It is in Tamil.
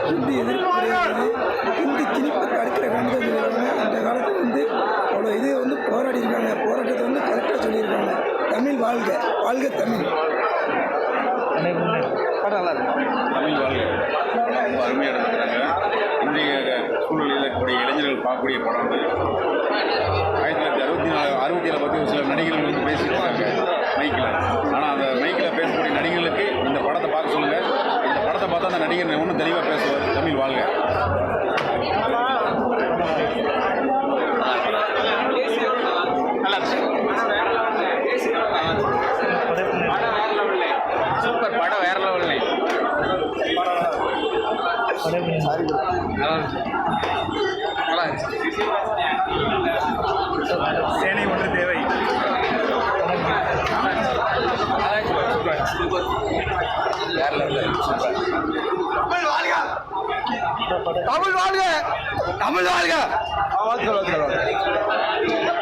ஹிந்தி எதிர்ப்பு கிடையாது. ஹிந்தி திணிப்பை தடுக்கிற காரணத்தை சொல்லியிருக்காங்க. அந்த காலத்தில் அவ்வளோ இது போராடி இருக்காங்க. போராட்டத்தை கரெக்டாக சொல்லியிருக்காங்க. தமிழ் வாழ்க, வாழ்க தமிழ். படம் நல்லா இருக்கு. தமிழ் வாழ்க ரொம்ப அருமையாக நடத்துகிறாங்க. இன்றைய சூழ்நிலையில் இருக்கக்கூடிய இளைஞர்கள் பார்க்கக்கூடிய படம் 1967 பற்றி ஒரு சில நடிகர்கள் பேசிட்டு இருக்காங்க மைக்கில். ஆனால் அந்த மைக்கில் பேசக்கூடிய நடிகர்களுக்கு இந்த படத்தை பார்க்க சொல்லுங்கள். இந்த படத்தை பார்த்தா அந்த நடிகர் ஒன்றும் தெளிவாக பேசுவார். தமிழ் வாழ்க. சூப்பர் படம், வேற லெவல்ல. சேனை ஒன்று தேவை. வேற லெவல்ல. தமிழ் வாழ்க, தமிழ் வாழ்க, தமிழ் வாழ்க.